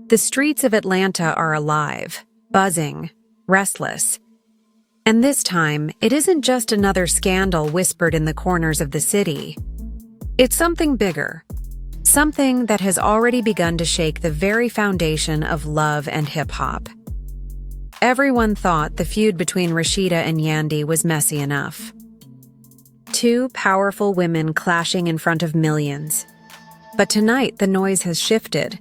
The streets of Atlanta are alive, buzzing, restless. And this time, it isn't just another scandal whispered in the corners of the city. It's something bigger. Something that has already begun to shake the very foundation of love and hip-hop. Everyone thought the feud between Rashida and Yandy was messy enough. Two powerful women clashing in front of millions. But tonight, the noise has shifted.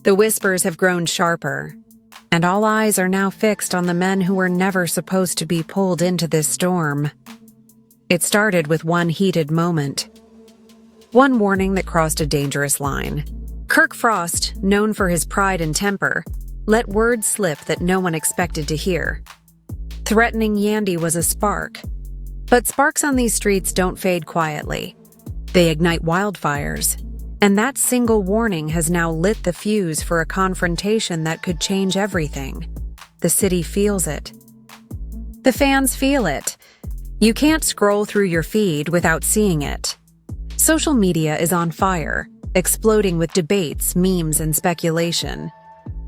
The whispers have grown sharper, and all eyes are now fixed on the men who were never supposed to be pulled into this storm. It started with one heated moment. One warning that crossed a dangerous line. Kirk Frost, known for his pride and temper, let words slip that no one expected to hear. Threatening Yandy was a spark. But sparks on these streets don't fade quietly. They ignite wildfires. And that single warning has now lit the fuse for a confrontation that could change everything. The city feels it. The fans feel it. You can't scroll through your feed without seeing it. Social media is on fire, exploding with debates, memes, and speculation.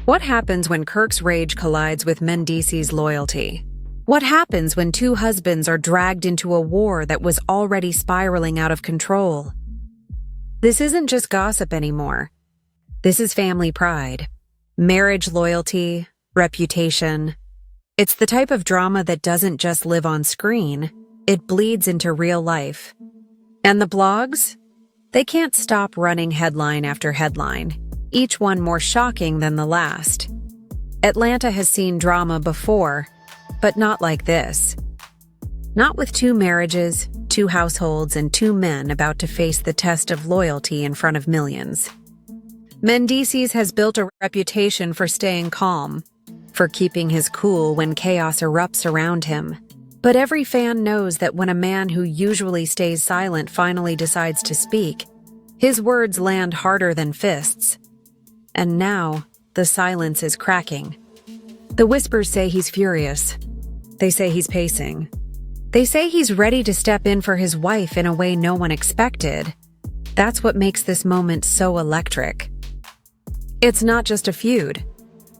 What happens when Kirk's rage collides with Mendeecees' loyalty? What happens when two husbands are dragged into a war that was already spiraling out of control? This isn't just gossip anymore. This is family pride, marriage loyalty, reputation. It's the type of drama that doesn't just live on screen, it bleeds into real life. And the blogs? They can't stop running headline after headline, each one more shocking than the last. Atlanta has seen drama before, but not like this. Not with two marriages, two households, and two men about to face the test of loyalty in front of millions. Mendeecees has built a reputation for staying calm, for keeping his cool when chaos erupts around him. But every fan knows that when a man who usually stays silent finally decides to speak, his words land harder than fists. And now, the silence is cracking. The whispers say he's furious. They say he's pacing. They say he's ready to step in for his wife in a way no one expected. That's what makes this moment so electric. It's not just a feud.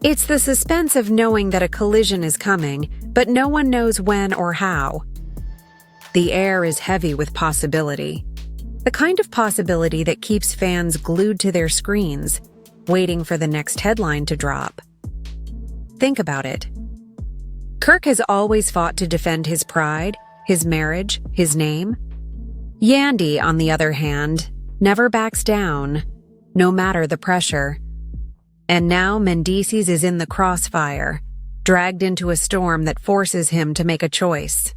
It's the suspense of knowing that a collision is coming, but no one knows when or how. The air is heavy with possibility. The kind of possibility that keeps fans glued to their screens, waiting for the next headline to drop. Think about it. Kirk has always fought to defend his pride, his marriage, his name. Yandy, on the other hand, never backs down, no matter the pressure. And now Mendeecees is in the crossfire, dragged into a storm that forces him to make a choice.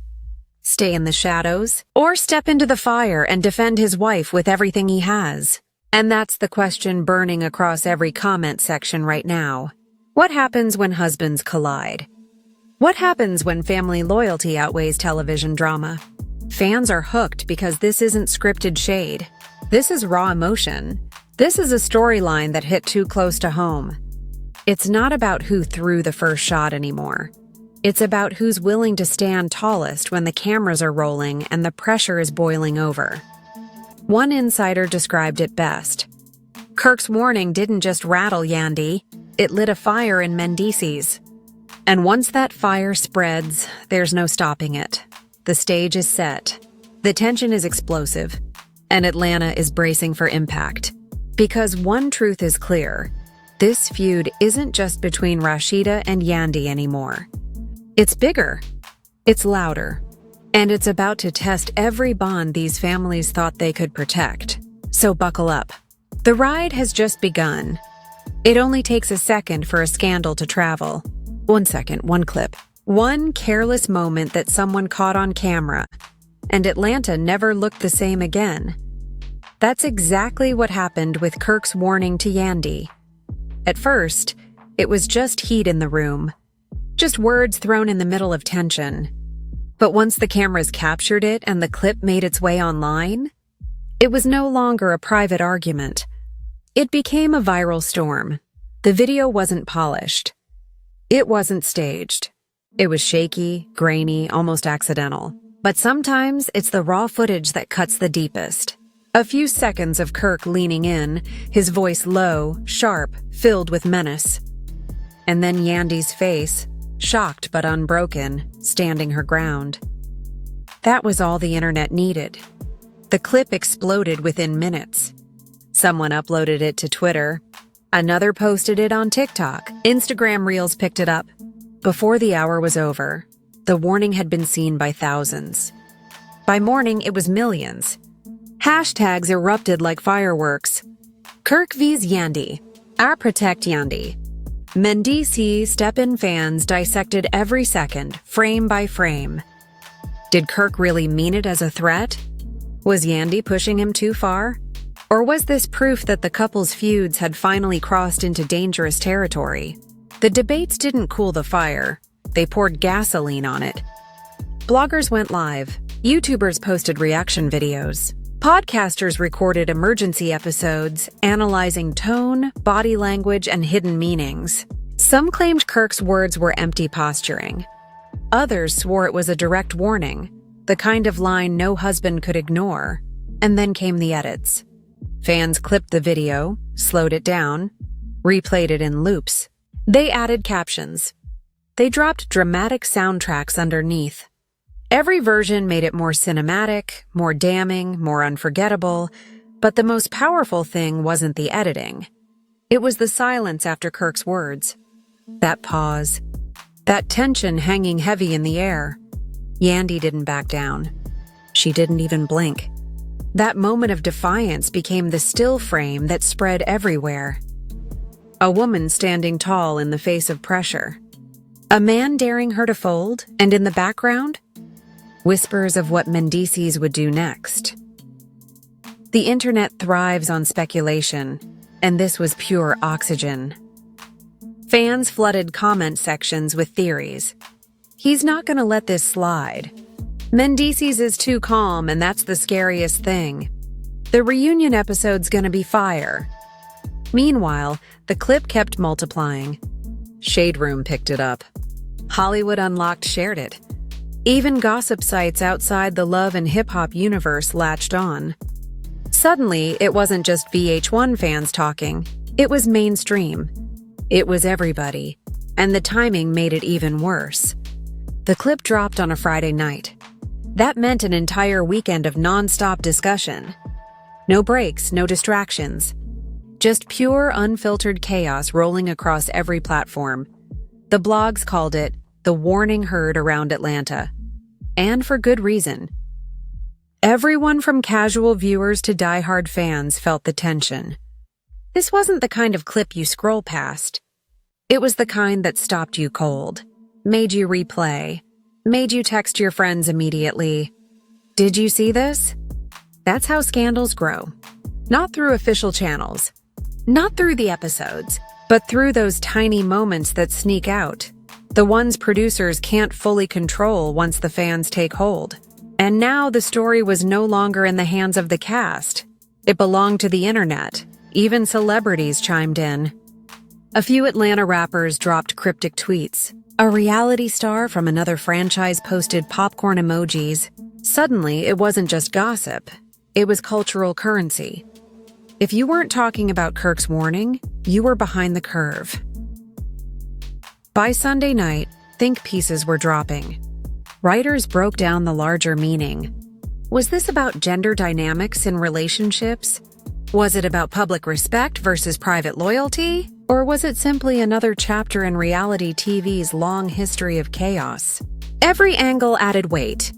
Stay in the shadows, or step into the fire and defend his wife with everything he has. And that's the question burning across every comment section right now. What happens when husbands collide? What happens when family loyalty outweighs television drama? Fans are hooked because this isn't scripted shade. This is raw emotion. This is a storyline that hit too close to home. It's not about who threw the first shot anymore. It's about who's willing to stand tallest when the cameras are rolling and the pressure is boiling over. One insider described it best. Kirk's warning didn't just rattle Yandy, it lit a fire in Mendeecees. And once that fire spreads, there's no stopping it. The stage is set. The tension is explosive. And Atlanta is bracing for impact. Because one truth is clear. This feud isn't just between Rashida and Yandy anymore. It's bigger. It's louder. And it's about to test every bond these families thought they could protect. So buckle up. The ride has just begun. It only takes a second for a scandal to travel. 1 second, one clip. One careless moment that someone caught on camera, and Atlanta never looked the same again. That's exactly what happened with Kirk's warning to Yandy. At first, it was just heat in the room. Just words thrown in the middle of tension. But once the cameras captured it and the clip made its way online, it was no longer a private argument. It became a viral storm. The video wasn't polished. It wasn't staged. It was shaky, grainy, almost accidental. But sometimes it's the raw footage that cuts the deepest. A few seconds of Kirk leaning in, his voice low, sharp, filled with menace. And then Yandy's face, shocked but unbroken, standing her ground. That was all the internet needed. The clip exploded within minutes. Someone uploaded it to Twitter. Another posted it on TikTok. Instagram Reels picked it up. Before the hour was over, the warning had been seen by thousands. By morning, it was millions. Hashtags erupted like fireworks. Kirk vs. Yandy. Our protect Yandy. Mendeecees step-in fans dissected every second, frame by frame. Did Kirk really mean it as a threat? Was Yandy pushing him too far? Or was this proof that the couple's feuds had finally crossed into dangerous territory? The debates didn't cool the fire. They poured gasoline on it. Bloggers went live. YouTubers posted reaction videos. Podcasters recorded emergency episodes, analyzing tone, body language, and hidden meanings. Some claimed Kirk's words were empty posturing. Others swore it was a direct warning, the kind of line no husband could ignore. And then came the edits. Fans clipped the video, slowed it down, replayed it in loops. They added captions. They dropped dramatic soundtracks underneath. Every version made it more cinematic, more damning, more unforgettable, but the most powerful thing wasn't the editing. It was the silence after Kirk's words. That pause. That tension hanging heavy in the air. Yandy didn't back down. She didn't even blink. That moment of defiance became the still frame that spread everywhere. A woman standing tall in the face of pressure. A man daring her to fold, and in the background, whispers of what Mendeecees would do next. The internet thrives on speculation, and this was pure oxygen. Fans flooded comment sections with theories. He's not going to let this slide. Mendeecees is too calm, and that's the scariest thing. The reunion episode's gonna be fire. Meanwhile, the clip kept multiplying. Shade Room picked it up. Hollywood Unlocked shared it. Even gossip sites outside the love and hip-hop universe latched on. Suddenly, it wasn't just VH1 fans talking. It was mainstream. It was everybody. And the timing made it even worse. The clip dropped on a Friday night. That meant an entire weekend of non-stop discussion. No breaks, no distractions. Just pure, unfiltered chaos rolling across every platform. The blogs called it the warning herd around Atlanta. And for good reason. Everyone from casual viewers to diehard fans felt the tension. This wasn't the kind of clip you scroll past. It was the kind that stopped you cold, made you replay, made you text your friends immediately. Did you see this? That's how scandals grow. Not through official channels, not through the episodes, but through those tiny moments that sneak out. The ones producers can't fully control once the fans take hold. And now the story was no longer in the hands of the cast. It belonged to the internet. Even celebrities chimed in. A few Atlanta rappers dropped cryptic tweets. A reality star from another franchise posted popcorn emojis. Suddenly, it wasn't just gossip. It was cultural currency. If you weren't talking about Kirk's warning, you were behind the curve. By Sunday night, think pieces were dropping. Writers broke down the larger meaning. Was this about gender dynamics in relationships? Was it about public respect versus private loyalty? Or was it simply another chapter in reality TV's long history of chaos? Every angle added weight.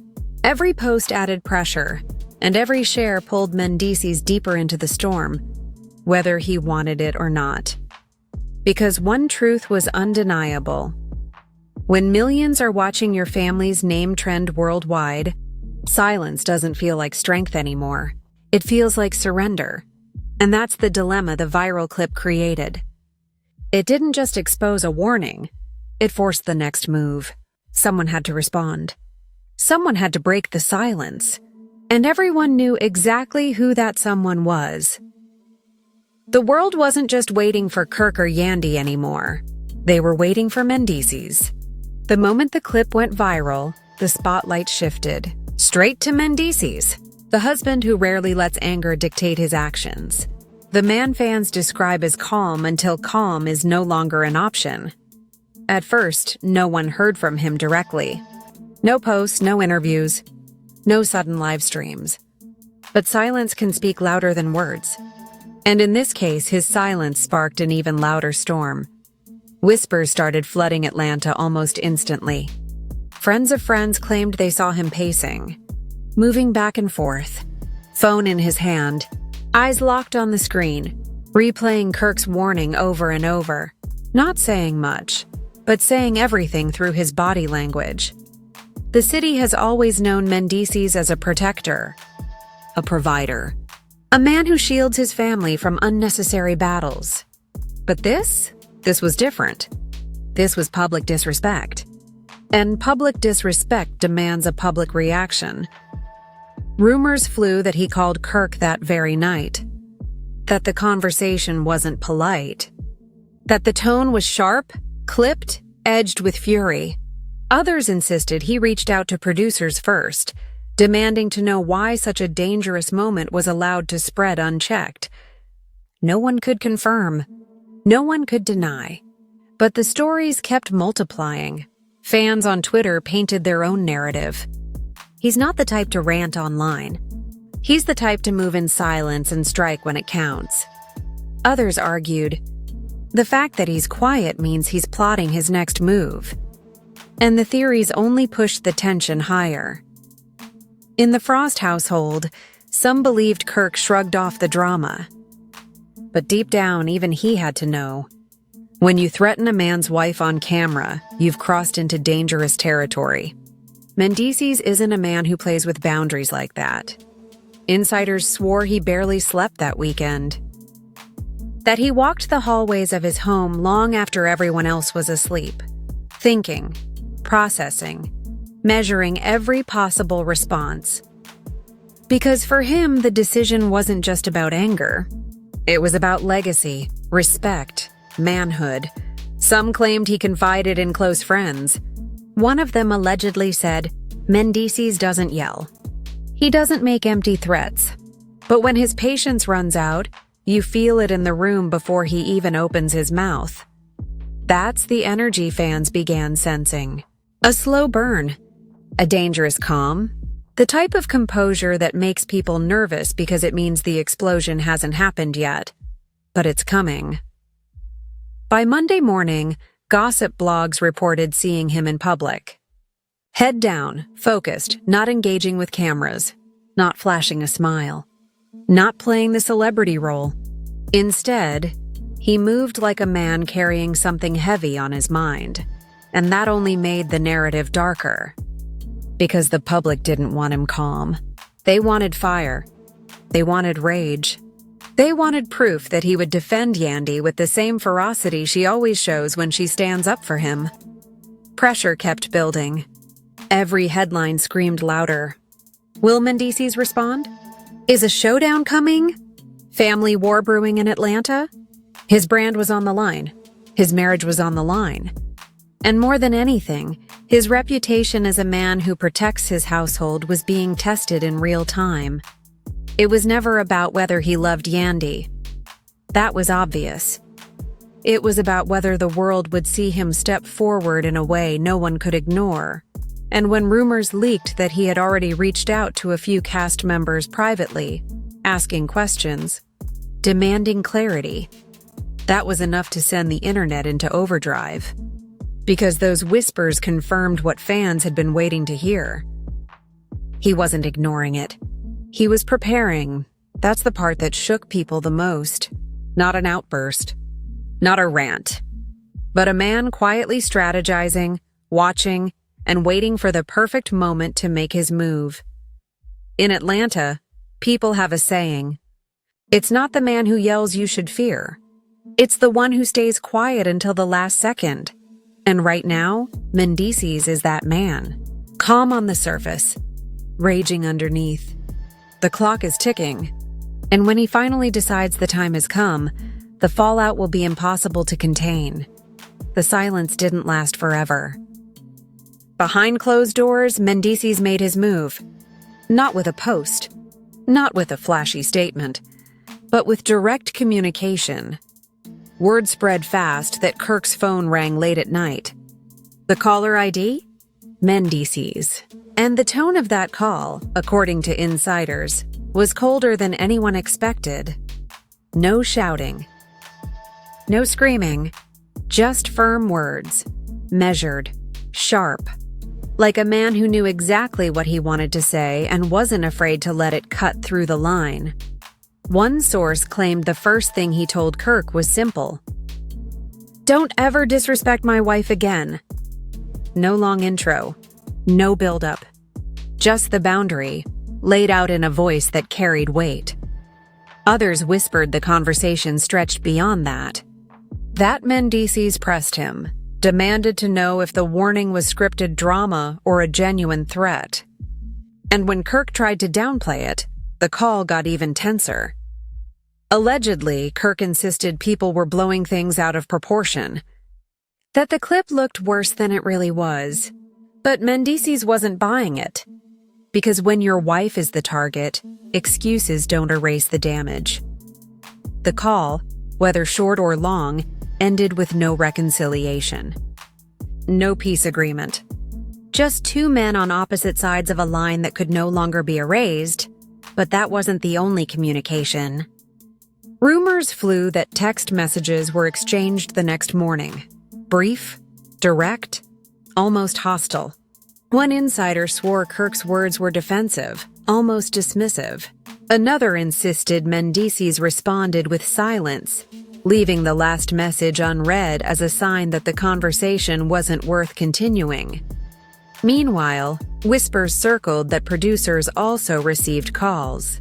Every post added pressure. And every share pulled Mendeecees deeper into the storm, whether he wanted it or not. Because one truth was undeniable. When millions are watching your family's name trend worldwide, silence doesn't feel like strength anymore. It feels like surrender. And that's the dilemma the viral clip created. It didn't just expose a warning. It forced the next move. Someone had to respond. Someone had to break the silence. And everyone knew exactly who that someone was. The world wasn't just waiting for Kirk or Yandy anymore. They were waiting for Mendeecees. The moment the clip went viral, the spotlight shifted. Straight to Mendeecees. The husband who rarely lets anger dictate his actions. The man fans describe as calm until calm is no longer an option. At first, no one heard from him directly. No posts, no interviews, no sudden live streams. But silence can speak louder than words. And in this case, his silence sparked an even louder storm. Whispers started flooding Atlanta almost instantly. Friends of friends claimed they saw him pacing, moving back and forth, phone in his hand, eyes locked on the screen, replaying Kirk's warning over and over, not saying much, but saying everything through his body language. The city has always known Mendeecees as a protector, a provider, a man who shields his family from unnecessary battles. But this was different. This was public disrespect. And public disrespect demands a public reaction. Rumors flew that he called Kirk that very night, that the conversation wasn't polite, that the tone was sharp, clipped, edged with fury. Others insisted he reached out to producers first, demanding to know why such a dangerous moment was allowed to spread unchecked. No one could confirm. No one could deny. But the stories kept multiplying. Fans on Twitter painted their own narrative. He's not the type to rant online. He's the type to move in silence and strike when it counts. Others argued, the fact that he's quiet means he's plotting his next move. And the theories only pushed the tension higher. In the Frost household, some believed Kirk shrugged off the drama. But deep down, even he had to know. When you threaten a man's wife on camera, you've crossed into dangerous territory. Mendeecees isn't a man who plays with boundaries like that. Insiders swore he barely slept that weekend. That he walked the hallways of his home long after everyone else was asleep, thinking, processing, measuring every possible response. Because for him, the decision wasn't just about anger. It was about legacy, respect, manhood. Some claimed he confided in close friends. One of them allegedly said, Mendeecees doesn't yell. He doesn't make empty threats. But when his patience runs out, you feel it in the room before he even opens his mouth. That's the energy fans began sensing. A slow burn. A dangerous calm. The type of composure that makes people nervous because it means the explosion hasn't happened yet. But it's coming. By Monday morning, gossip blogs reported seeing him in public. Head down, focused, not engaging with cameras, not flashing a smile, not playing the celebrity role. Instead, he moved like a man carrying something heavy on his mind, and that only made the narrative darker. Because the public didn't want him calm. They wanted fire. They wanted rage. They wanted proof that he would defend Yandy with the same ferocity she always shows when she stands up for him. Pressure kept building. Every headline screamed louder. Will Mendeecees respond? Is a showdown coming? Family war brewing in Atlanta? His brand was on the line. His marriage was on the line. And more than anything, his reputation as a man who protects his household was being tested in real time. It was never about whether he loved Yandy. That was obvious. It was about whether the world would see him step forward in a way no one could ignore. And when rumors leaked that he had already reached out to a few cast members privately, asking questions, demanding clarity, that was enough to send the internet into overdrive. Because those whispers confirmed what fans had been waiting to hear. He wasn't ignoring it. He was preparing. That's the part that shook people the most. Not an outburst. Not a rant. But a man quietly strategizing, watching, and waiting for the perfect moment to make his move. In Atlanta, people have a saying. It's not the man who yells you should fear. It's the one who stays quiet until the last second. And right now, Mendeecees is that man. Calm on the surface, raging underneath. The clock is ticking, and when he finally decides the time has come, the fallout will be impossible to contain. The silence didn't last forever. Behind closed doors, Mendeecees made his move. Not with a post, Not with a flashy statement, but with direct communication. Word spread fast that Kirk's phone rang late at night. The caller ID? Mendeecees. And the tone of that call, according to insiders, was colder than anyone expected. No shouting. No screaming. Just firm words. Measured. Sharp. Like a man who knew exactly what he wanted to say and wasn't afraid to let it cut through the line. One source claimed the first thing he told Kirk was simple. "Don't ever disrespect my wife again." No long intro. No build-up. Just the boundary, laid out in a voice that carried weight. Others whispered the conversation stretched beyond that. That Mendeecees pressed him, demanded to know if the warning was scripted drama or a genuine threat. And when Kirk tried to downplay it, the call got even tenser. Allegedly, Kirk insisted people were blowing things out of proportion, that the clip looked worse than it really was. But Mendeecees wasn't buying it. Because when your wife is the target, excuses don't erase the damage. The call, whether short or long, ended with no reconciliation. No peace agreement. Just two men on opposite sides of a line that could no longer be erased, but that wasn't the only communication. Rumors flew that text messages were exchanged the next morning. Brief, direct, almost hostile. One insider swore Kirk's words were defensive, almost dismissive. Another insisted Mendeecees responded with silence, leaving the last message unread as a sign that the conversation wasn't worth continuing. Meanwhile, whispers circled that producers also received calls.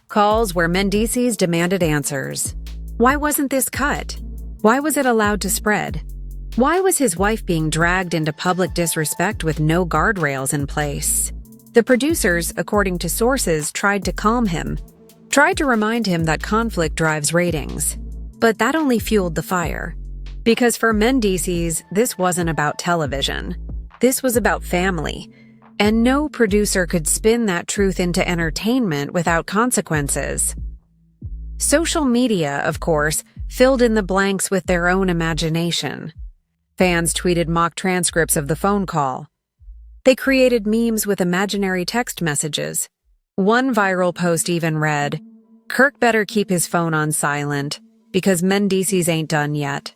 Calls where Mendeecees demanded answers. Why wasn't this cut? Why was it allowed to spread? Why was his wife being dragged into public disrespect with no guardrails in place? The producers, according to sources, tried to calm him, tried to remind him that conflict drives ratings. But that only fueled the fire. Because for Mendeecees, this wasn't about television. This was about family. And no producer could spin that truth into entertainment without consequences. Social media, of course, filled in the blanks with their own imagination. Fans tweeted mock transcripts of the phone call. They created memes with imaginary text messages. One viral post even read, "Kirk better keep his phone on silent, because Mendeecees ain't done yet."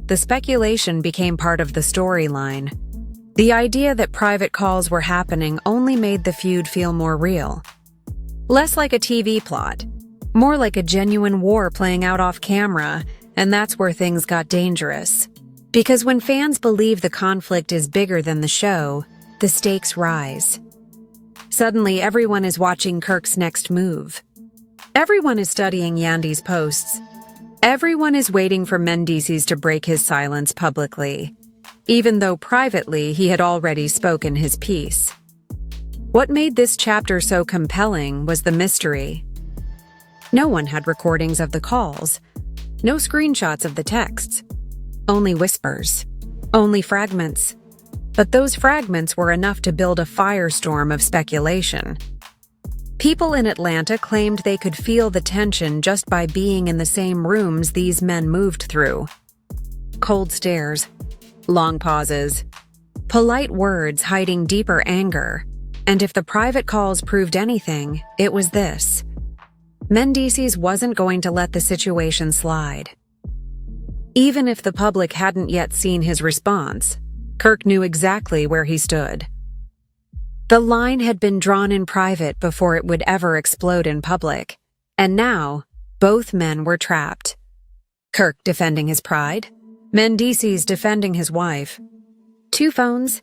The speculation became part of the storyline. The idea that private calls were happening only made the feud feel more real. Less like a TV plot, more like a genuine war playing out off camera, and that's where things got dangerous. Because when fans believe the conflict is bigger than the show, the stakes rise. Suddenly, everyone is watching Kirk's next move. Everyone is studying Yandy's posts. Everyone is waiting for Mendeecees to break his silence publicly, even though privately he had already spoken his piece. What made this chapter so compelling was the mystery. No one had recordings of the calls, no screenshots of the texts. Only whispers. Only fragments. But those fragments were enough to build a firestorm of speculation. People in Atlanta claimed they could feel the tension just by being in the same rooms these men moved through. Cold stares. Long pauses. Polite words hiding deeper anger. And if the private calls proved anything, it was this. Mendeecees wasn't going to let the situation slide. Even if the public hadn't yet seen his response, Kirk knew exactly where he stood. The line had been drawn in private before it would ever explode in public, and now both men were trapped. Kirk defending his pride, Mendeecees defending his wife. Two phones,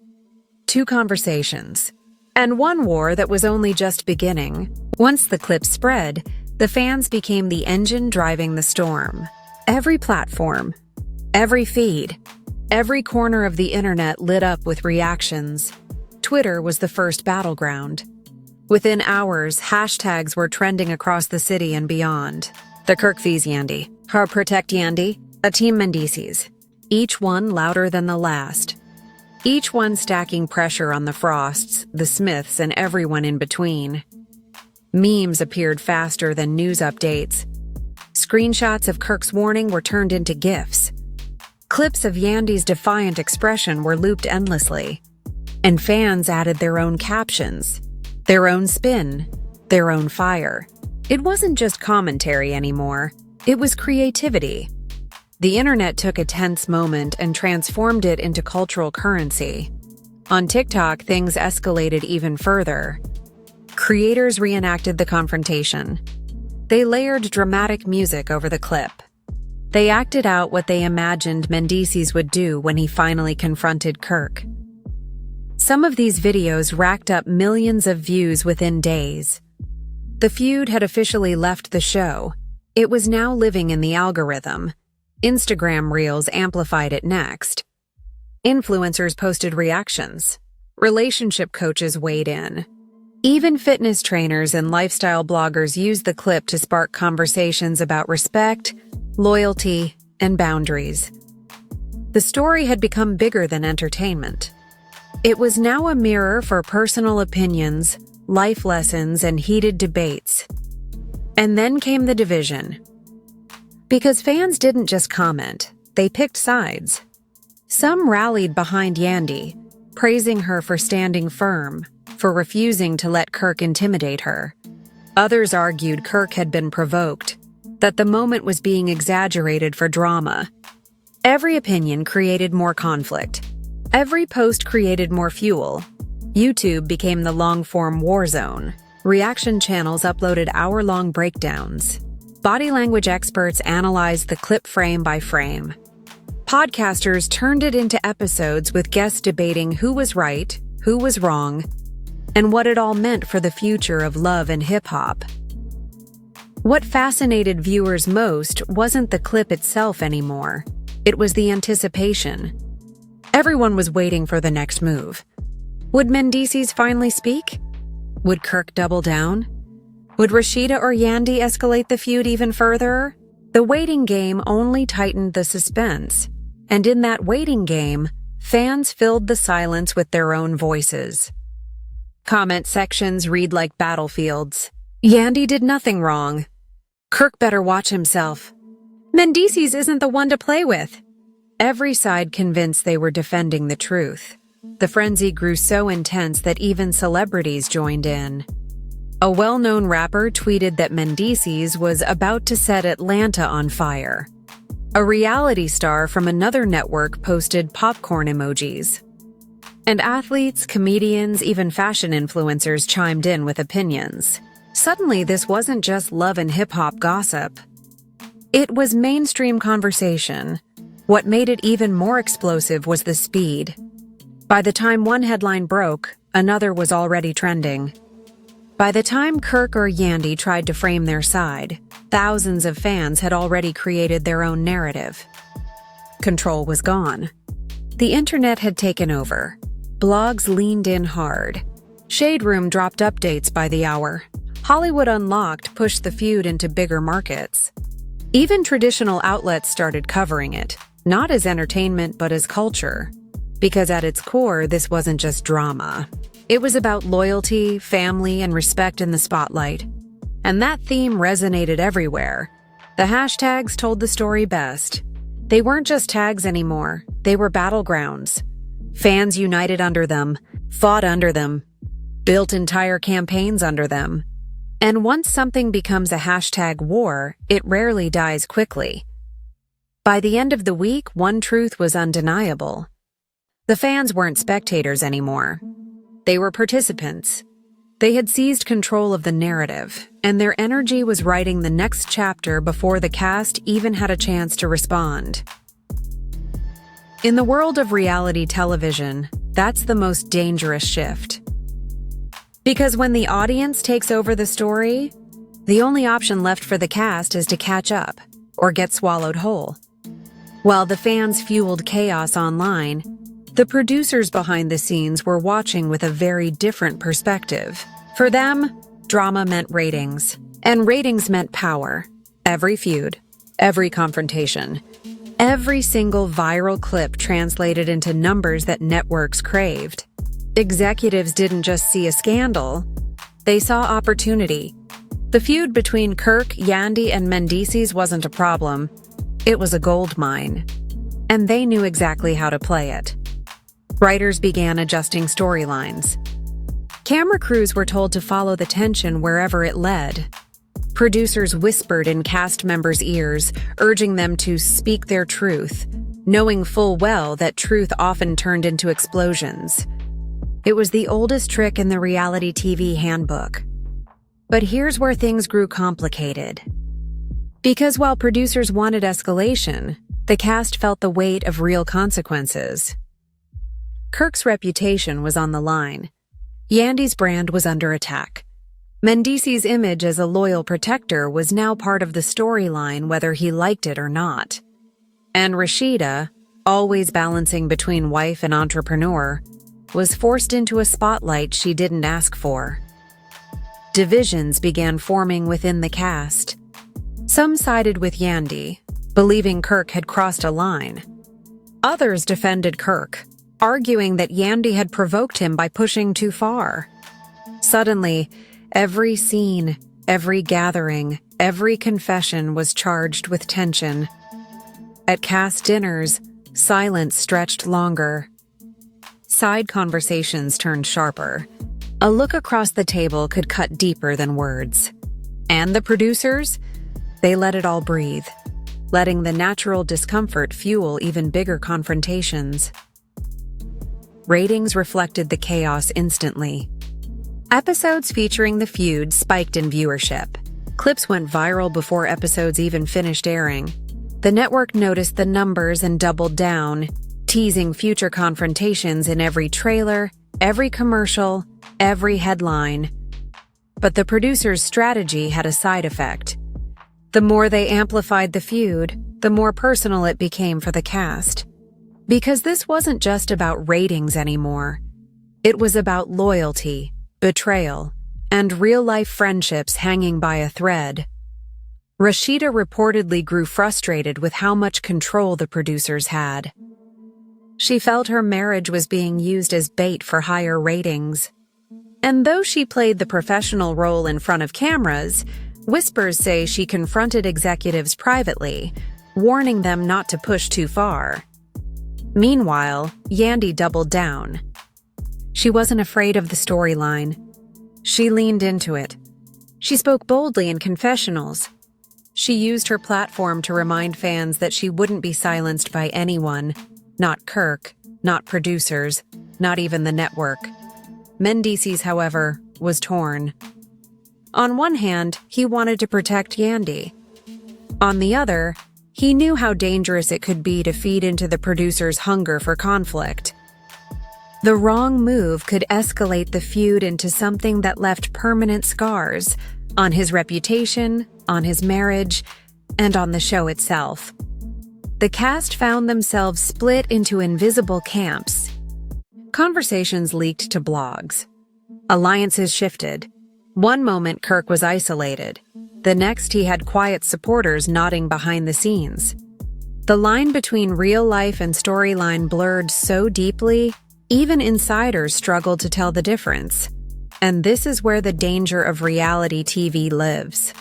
two conversations, and one war that was only just beginning. Once the clip spread, the fans became the engine driving the storm. Every platform, every feed, every corner of the internet lit up with reactions. Twitter was the first battleground. Within hours, hashtags were trending across the city and beyond. The Kirk vs. Yandy, Her Protect Yandy, a Team Mendeecees. Each one louder than the last. Each one stacking pressure on the Frosts, the Smiths, and everyone in between. Memes appeared faster than news updates. Screenshots of Kirk's warning were turned into GIFs. Clips of Yandy's defiant expression were looped endlessly. And fans added their own captions, their own spin, their own fire. It wasn't just commentary anymore. It was creativity. The internet took a tense moment and transformed it into cultural currency. On TikTok, things escalated even further. Creators reenacted the confrontation. They layered dramatic music over the clip. They acted out what they imagined Mendeecees would do when he finally confronted Kirk. Some of these videos racked up millions of views within days. The feud had officially left the show. It was now living in the algorithm. Instagram Reels amplified it next. Influencers posted reactions. Relationship coaches weighed in. Even fitness trainers and lifestyle bloggers used the clip to spark conversations about respect, loyalty, and boundaries. The story had become bigger than entertainment. It was now a mirror for personal opinions, life lessons, and heated debates. And then came the division. Because fans didn't just comment, they picked sides. Some rallied behind Yandy, praising her for standing firm, for refusing to let Kirk intimidate her. Others argued Kirk had been provoked, that the moment was being exaggerated for drama. Every opinion created more conflict. Every post created more fuel. YouTube became the long-form war zone. Reaction channels uploaded hour-long breakdowns. Body language experts analyzed the clip frame by frame. Podcasters turned it into episodes with guests debating who was right, who was wrong, and what it all meant for the future of love and hip-hop. What fascinated viewers most wasn't the clip itself anymore. It was the anticipation. Everyone was waiting for the next move. Would Mendeecees finally speak? Would Kirk double down? Would Rashida or Yandy escalate the feud even further? The waiting game only tightened the suspense, and in that waiting game, fans filled the silence with their own voices. Comment sections read like battlefields. Yandy did nothing wrong. Kirk better watch himself. Mendeecees isn't the one to play with. Every side convinced they were defending the truth. The frenzy grew so intense that even celebrities joined in. A well-known rapper tweeted that Mendeecees was about to set Atlanta on fire. A reality star from another network posted popcorn emojis. And athletes, comedians, even fashion influencers chimed in with opinions. Suddenly, this wasn't just love and hip-hop gossip. It was mainstream conversation. What made it even more explosive was the speed. By the time one headline broke, another was already trending. By the time Kirk or Yandy tried to frame their side, thousands of fans had already created their own narrative. Control was gone. The internet had taken over. Blogs leaned in hard. Shade Room dropped updates by the hour. Hollywood Unlocked pushed the feud into bigger markets. Even traditional outlets started covering it, not as entertainment but as culture. Because at its core, this wasn't just drama. It was about loyalty, family, and respect in the spotlight. And that theme resonated everywhere. The hashtags told the story best. They weren't just tags anymore, they were battlegrounds. Fans united under them, fought under them, built entire campaigns under them. And once something becomes a hashtag war, it rarely dies quickly. By the end of the week, one truth was undeniable. The fans weren't spectators anymore. They were participants. They had seized control of the narrative, and their energy was writing the next chapter before the cast even had a chance to respond. In the world of reality television, that's the most dangerous shift. Because when the audience takes over the story, the only option left for the cast is to catch up or get swallowed whole. While the fans fueled chaos online, the producers behind the scenes were watching with a very different perspective. For them, drama meant ratings, and ratings meant power. Every feud, every confrontation, every single viral clip translated into numbers that networks craved. Executives didn't just see a scandal, they saw opportunity, The feud between Kirk, Yandy, and Mendeecees wasn't a problem. It was a gold mine. And they knew exactly how to play it. Writers began adjusting storylines. Camera crews were told to follow the tension wherever it led. Producers whispered in cast members' ears, urging them to speak their truth, knowing full well that truth often turned into explosions. It was the oldest trick in the reality TV handbook. But here's where things grew complicated. Because while producers wanted escalation, the cast felt the weight of real consequences. Kirk's reputation was on the line. Yandy's brand was under attack. Mendeecees' image as a loyal protector was now part of the storyline whether he liked it or not. And Rashida, always balancing between wife and entrepreneur, was forced into a spotlight she didn't ask for. Divisions began forming within the cast. Some sided with Yandy, believing Kirk had crossed a line. Others defended Kirk, arguing that Yandy had provoked him by pushing too far. Suddenly, every scene, every gathering, every confession was charged with tension. At cast dinners, silence stretched longer. Side conversations turned sharper. A look across the table could cut deeper than words. And the producers? They let it all breathe, letting the natural discomfort fuel even bigger confrontations. Ratings reflected the chaos instantly. Episodes featuring the feud spiked in viewership. Clips went viral before episodes even finished airing. The network noticed the numbers and doubled down, teasing future confrontations in every trailer, every commercial, every headline. But the producers' strategy had a side effect. The more they amplified the feud, the more personal it became for the cast. Because this wasn't just about ratings anymore. It was about loyalty, betrayal, and real-life friendships hanging by a thread. Rashida reportedly grew frustrated with how much control the producers had. She felt her marriage was being used as bait for higher ratings. And though she played the professional role in front of cameras, whispers say she confronted executives privately, warning them not to push too far. Meanwhile, Yandy doubled down. She wasn't afraid of the storyline. She leaned into it. She spoke boldly in confessionals. She used her platform to remind fans that she wouldn't be silenced by anyone, not Kirk, not producers, not even the network. Mendeecees, however, was torn. On one hand, he wanted to protect Yandy. On the other, he knew how dangerous it could be to feed into the producer's hunger for conflict. The wrong move could escalate the feud into something that left permanent scars on his reputation, on his marriage, and on the show itself. The cast found themselves split into invisible camps. Conversations leaked to blogs. Alliances shifted. One moment Kirk was isolated. The next he had quiet supporters nodding behind the scenes. The line between real life and storyline blurred so deeply, even insiders struggled to tell the difference. And this is where the danger of reality TV lives.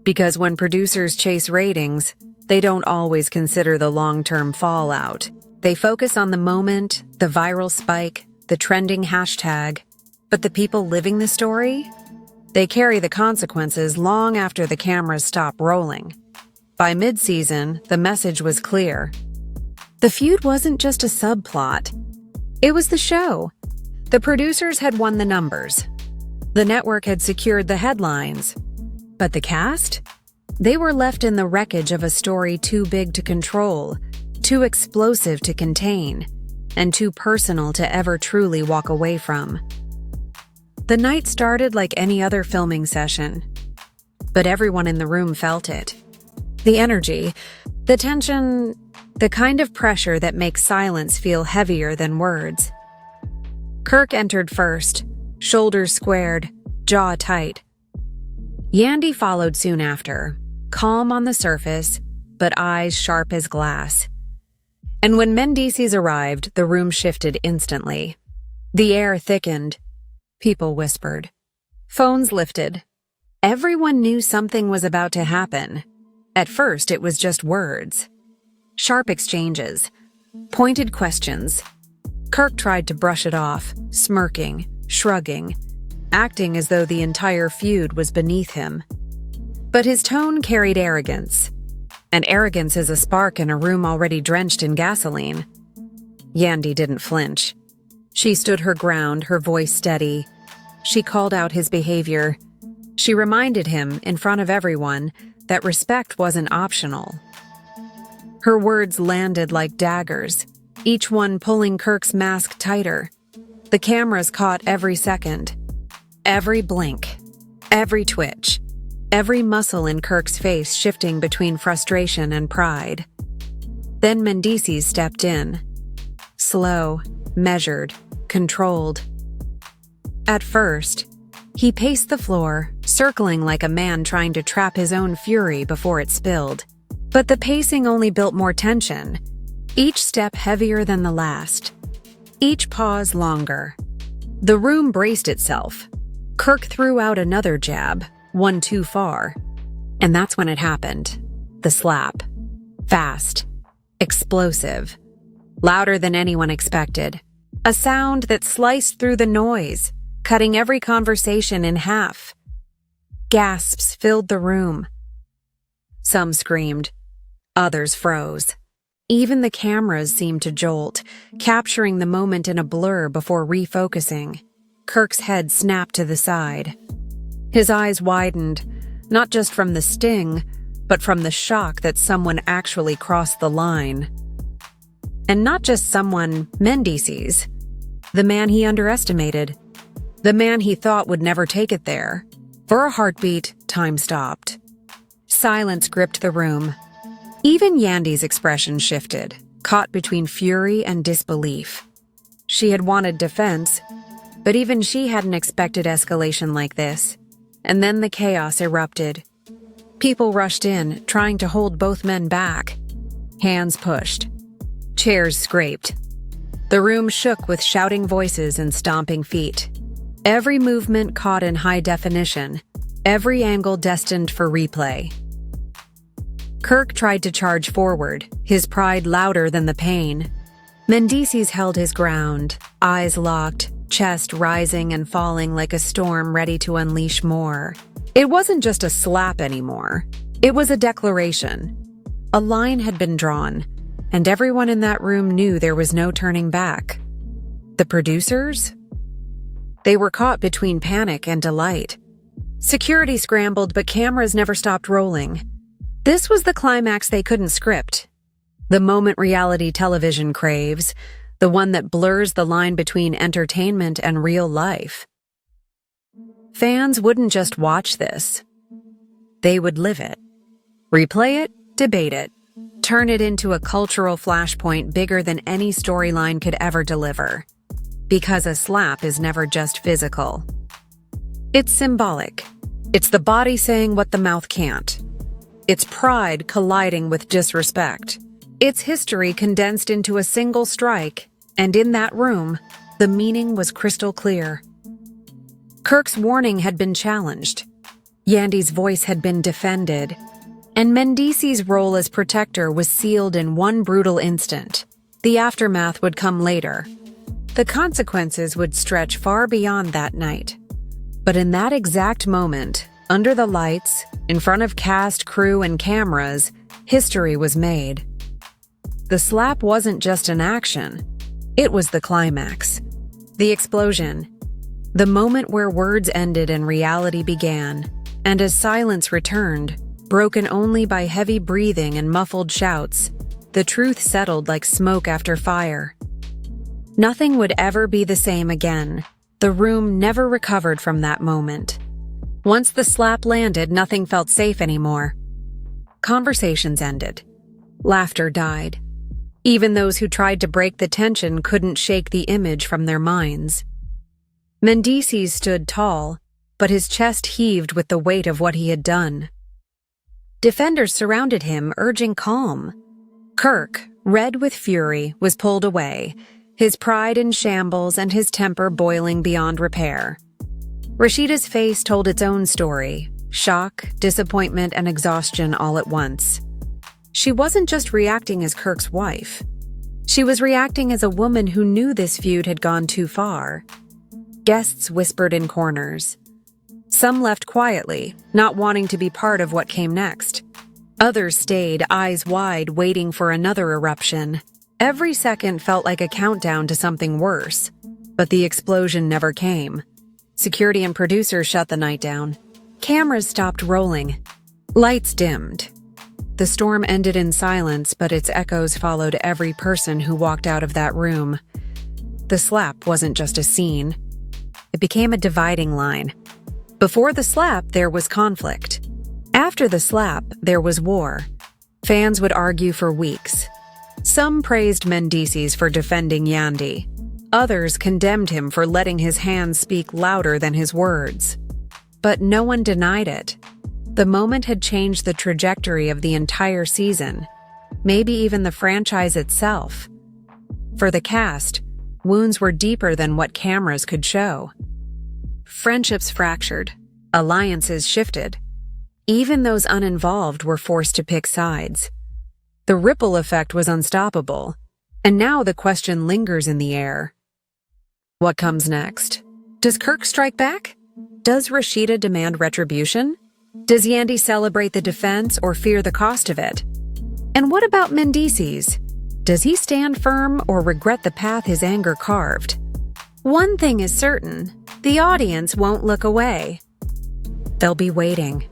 Because when producers chase ratings, they don't always consider the long-term fallout. They focus on the moment, the viral spike, the trending hashtag. But the people living the story? They carry the consequences long after the cameras stop rolling. By mid-season, the message was clear. The feud wasn't just a subplot. It was the show. The producers had won the numbers. The network had secured the headlines. But the cast? They were left in the wreckage of a story too big to control, too explosive to contain, and too personal to ever truly walk away from. The night started like any other filming session, but everyone in the room felt it. The energy, the tension, the kind of pressure that makes silence feel heavier than words. Kirk entered first, shoulders squared, jaw tight. Yandy followed soon after, calm on the surface, but eyes sharp as glass. And when Mendeecees arrived, the room shifted instantly. The air thickened. People whispered. Phones lifted. Everyone knew something was about to happen. At first, it was just words. Sharp exchanges. Pointed questions. Kirk tried to brush it off, smirking, shrugging, acting as though the entire feud was beneath him. But his tone carried arrogance. And arrogance is a spark in a room already drenched in gasoline. Yandy didn't flinch. She stood her ground, her voice steady. She called out his behavior. She reminded him, in front of everyone, that respect wasn't optional. Her words landed like daggers, each one pulling Kirk's mask tighter. The cameras caught every second, every blink, every twitch, every muscle in Kirk's face shifting between frustration and pride. Then Mendeecees stepped in. Slow, measured, controlled. At first, he paced the floor, circling like a man trying to trap his own fury before it spilled. But the pacing only built more tension, each step heavier than the last, each pause longer. The room braced itself. Kirk threw out another jab, one too far. And that's when it happened. The slap. Fast. Explosive. Louder than anyone expected. A sound that sliced through the noise, cutting every conversation in half. Gasps filled the room. Some screamed. Others froze. Even the cameras seemed to jolt, capturing the moment in a blur before refocusing. Kirk's head snapped to the side. His eyes widened, not just from the sting, but from the shock that someone actually crossed the line. And not just someone, Mendeecees. The man he underestimated. The man he thought would never take it there. For a heartbeat, time stopped. Silence gripped the room. Even Yandy's expression shifted, caught between fury and disbelief. She had wanted defense, but even she hadn't expected escalation like this. And then the chaos erupted. People rushed in, trying to hold both men back. Hands pushed. Chairs scraped. The room shook with shouting voices and stomping feet. Every movement caught in high definition, every angle destined for replay. Kirk tried to charge forward, his pride louder than the pain. Mendeecees held his ground, eyes locked, chest rising and falling like a storm ready to unleash more. It wasn't just a slap anymore. It was a declaration. A line had been drawn, and everyone in that room knew there was no turning back. The producers? They were caught between panic and delight. Security scrambled, but cameras never stopped rolling. This was the climax they couldn't script. The moment reality television craves, the one that blurs the line between entertainment and real life. Fans wouldn't just watch this. They would live it. Replay it, debate it, turn it into a cultural flashpoint bigger than any storyline could ever deliver. Because a slap is never just physical. It's symbolic. It's the body saying what the mouth can't. It's pride colliding with disrespect. It's history condensed into a single strike, and in that room, the meaning was crystal clear. Kirk's warning had been challenged. Yandy's voice had been defended, and Mendeecees' role as protector was sealed in one brutal instant. The aftermath would come later. The consequences would stretch far beyond that night. But in that exact moment, under the lights, in front of cast, crew, and cameras, history was made. The slap wasn't just an action. It was the climax. The explosion. The moment where words ended and reality began. And as silence returned, broken only by heavy breathing and muffled shouts, the truth settled like smoke after fire. Nothing would ever be the same again. The room never recovered from that moment. Once the slap landed, nothing felt safe anymore. Conversations ended. Laughter died. Even those who tried to break the tension couldn't shake the image from their minds. Mendeecees stood tall, but his chest heaved with the weight of what he had done. Defenders surrounded him, urging calm. Kirk, red with fury, was pulled away, his pride in shambles and his temper boiling beyond repair. Rashida's face told its own story, shock, disappointment, and exhaustion all at once. She wasn't just reacting as Kirk's wife. She was reacting as a woman who knew this feud had gone too far. Guests whispered in corners. Some left quietly, not wanting to be part of what came next. Others stayed, eyes wide, waiting for another eruption. Every second felt like a countdown to something worse. But the explosion never came. Security and producers shut the night down. Cameras stopped rolling. Lights dimmed. The storm ended in silence, but its echoes followed every person who walked out of that room. The slap wasn't just a scene. It became a dividing line. Before the slap, there was conflict. After the slap, there was war. Fans would argue for weeks. Some praised Mendeecees for defending Yandy. Others condemned him for letting his hands speak louder than his words. But no one denied it. The moment had changed the trajectory of the entire season, maybe even the franchise itself. For the cast, wounds were deeper than what cameras could show. Friendships fractured, alliances shifted. Even those uninvolved were forced to pick sides. The ripple effect was unstoppable, and now the question lingers in the air. What comes next? Does Kirk strike back? Does Rashida demand retribution? Does Yandy celebrate the defense or fear the cost of it? And what about Mendeecees? Does he stand firm or regret the path his anger carved? One thing is certain, the audience won't look away. They'll be waiting,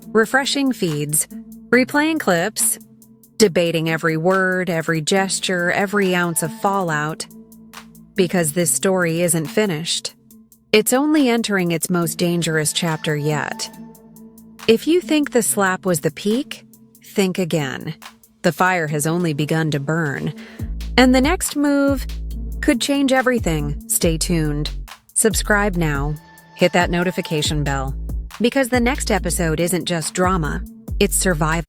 refreshing feeds, replaying clips, debating every word, every gesture, every ounce of fallout. Because this story isn't finished. It's only entering its most dangerous chapter yet. If you think the slap was the peak, think again. The fire has only begun to burn. And the next move could change everything. Stay tuned. Subscribe now. Hit that notification bell. Because the next episode isn't just drama, it's survival.